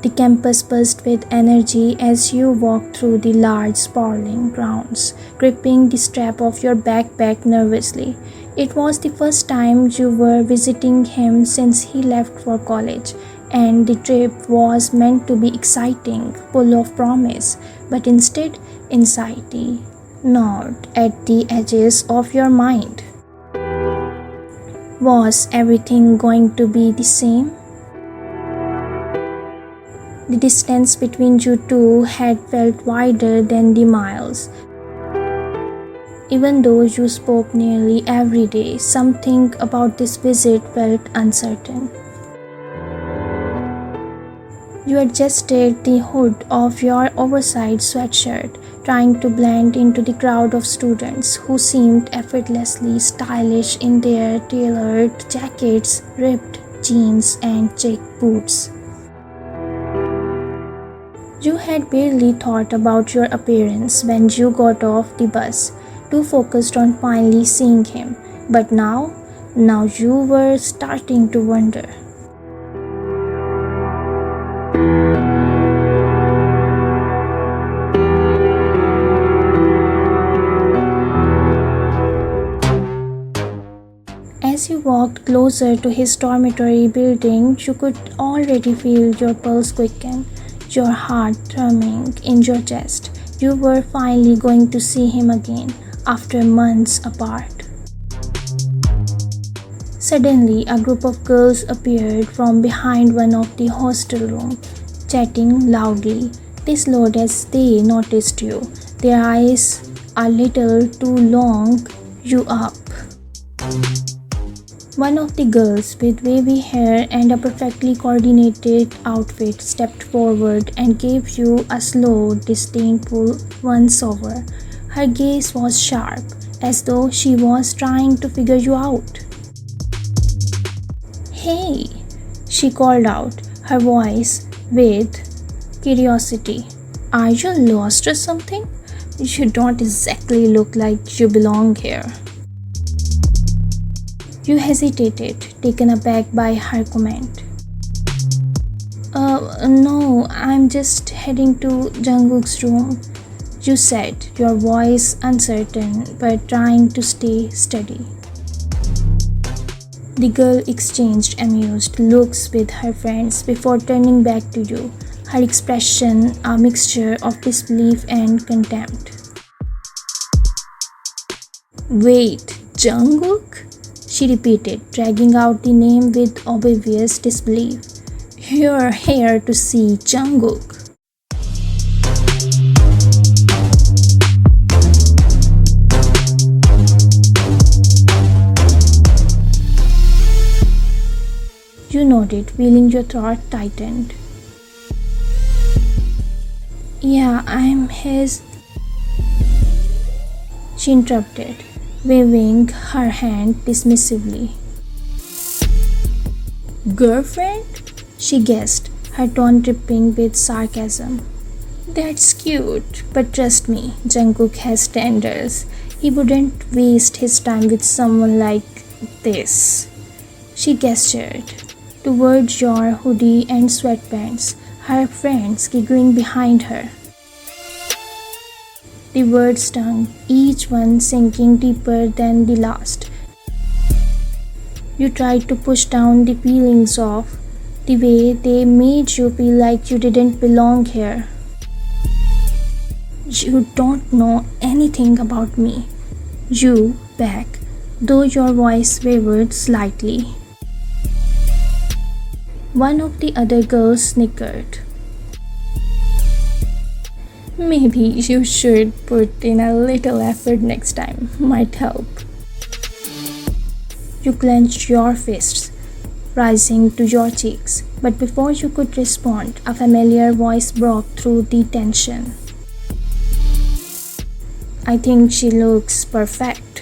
The campus buzzed with energy as you walked through the large, sprawling grounds, gripping the strap of your backpack nervously. It was the first time you were visiting him since he left for college, and the trip was meant to be exciting, full of promise, but instead, anxiety gnawed at the edges of your mind. Was everything going to be the same? The distance between you two had felt wider than the miles. Even though you spoke nearly every day, something about this visit felt uncertain. You adjusted the hood of your oversized sweatshirt, trying to blend into the crowd of students who seemed effortlessly stylish in their tailored jackets, ripped jeans, and check boots. You had barely thought about your appearance when you got off the bus, too focused on finally seeing him. But now you were starting to wonder. As you walked closer to his dormitory building, you could already feel your pulse quicken, your heart thrumming in your chest. You were finally going to see him again, after months apart. Suddenly, a group of girls appeared from behind one of the hostel rooms, chatting loudly. They slowed as they noticed you, their eyes a little too long you up. One of the girls with wavy hair and a perfectly coordinated outfit stepped forward and gave you a slow, disdainful once-over. Her gaze was sharp, as though she was trying to figure you out. "Hey," she called out, her voice with curiosity. "Are you lost or something? You don't exactly look like you belong here." You hesitated, taken aback by her comment. No, I'm just heading to Jungkook's room," you said, your voice uncertain but trying to stay steady. The girl exchanged amused looks with her friends before turning back to you, her expression a mixture of disbelief and contempt. "Wait, Jungkook?" she repeated, dragging out the name with obvious disbelief. "You're here to see Jungkook." You nodded, feeling your throat tightened. "Yeah, I'm his," she interrupted, waving her hand dismissively. "Girlfriend?" she guessed, her tone dripping with sarcasm. "That's cute, but trust me, Jungkook has standards. He wouldn't waste his time with someone like this." She gestured towards your hoodie and sweatpants, her friends giggling behind her. The words stung, each one sinking deeper than the last. You tried to push down the feelings of the way they made you feel like you didn't belong here. "You don't know anything about me," you begged, though your voice wavered slightly. One of the other girls snickered. "Maybe you should put in a little effort next time. Might help." You clenched your fists, rising to your cheeks, but before you could respond, a familiar voice broke through the tension. "I think she looks perfect."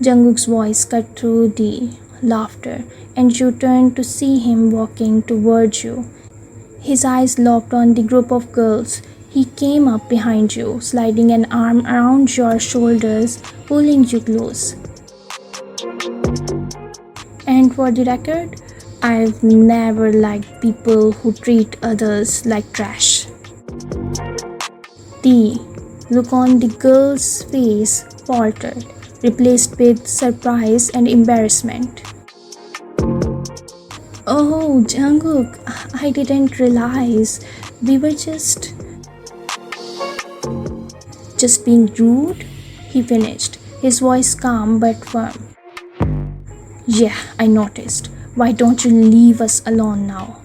Jungkook's voice cut through the laughter, and you turned to see him walking towards you. His eyes locked on the group of girls. He came up behind you, sliding an arm around your shoulders, pulling you close. And for the record, I've never liked people who treat others like trash. The look on the girl's face faltered, replaced with surprise and embarrassment. Oh, Jungkook, I didn't realize. We were just being rude, he finished, his voice calm but firm. Yeah, I noticed. Why don't you leave us alone now?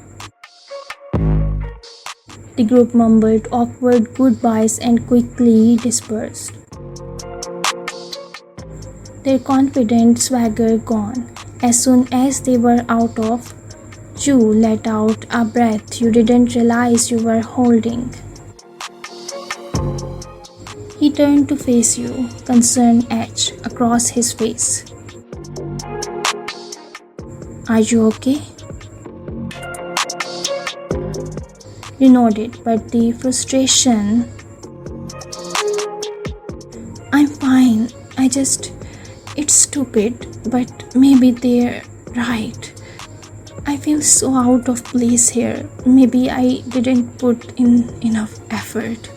The group mumbled awkward goodbyes and quickly dispersed. Their confident swagger gone. As soon as they were out of, you let out a breath you didn't realize you were holding. He turned to face you, concern etched across his face. Are you okay? You nodded, but the frustration. I'm fine. It's stupid, but maybe they're right. I feel so out of place here. Maybe I didn't put in enough effort.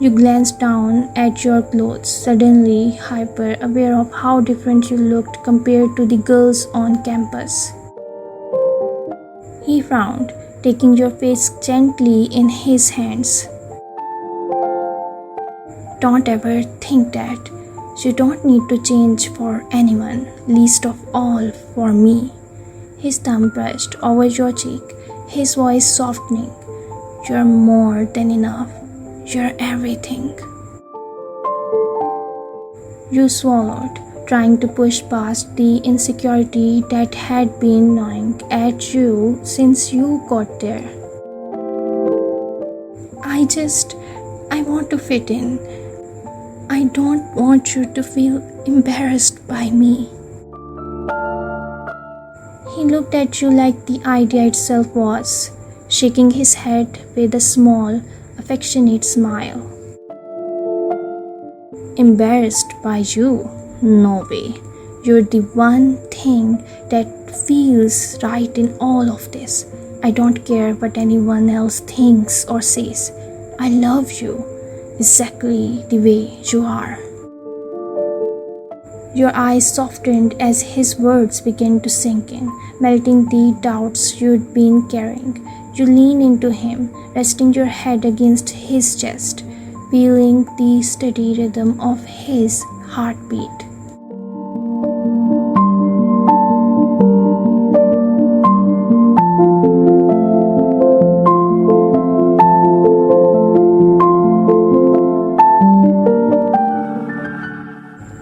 You glanced down at your clothes, suddenly hyper aware of how different you looked compared to the girls on campus. He frowned, taking your face gently in his hands. Don't ever think that. You don't need to change for anyone, least of all for me. His thumb brushed over your cheek, his voice softening. You're more than enough. You're everything. You swallowed, trying to push past the insecurity that had been gnawing at you since you got there. I want to fit in. I don't want you to feel embarrassed by me. He looked at you like the idea itself was, shaking his head with a small, affectionate smile. Embarrassed by you? No way. You're the one thing that feels right in all of this. I don't care what anyone else thinks or says. I love you exactly the way you are. Your eyes softened as his words began to sink in, melting the doubts you'd been carrying. You lean into him, resting your head against his chest, feeling the steady rhythm of his heartbeat.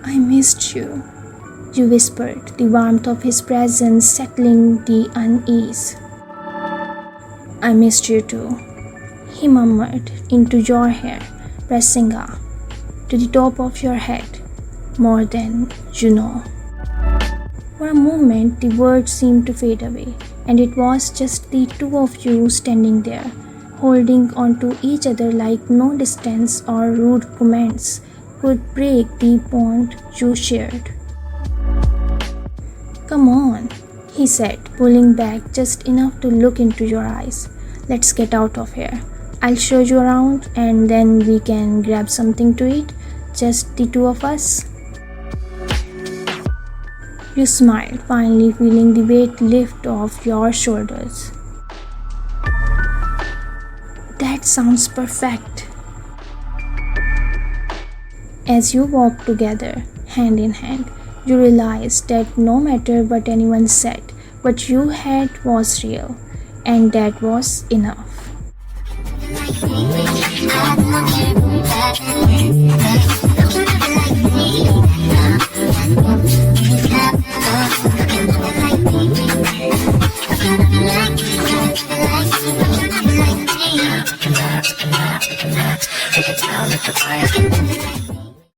I missed you, you whispered, the warmth of his presence settling the unease. I missed you too, he murmured into your hair, pressing up to the top of your head, more than you know. For a moment, the words seemed to fade away, and it was just the two of you standing there, holding onto each other like no distance or rude comments could break the bond you shared. Come on, he said, pulling back just enough to look into your eyes. Let's get out of here. I'll show you around and then we can grab something to eat, just the two of us. You smiled, finally feeling the weight lift off your shoulders. That sounds perfect. As you walked together, hand in hand, you realized that no matter what anyone said, what you had was real, and that was enough.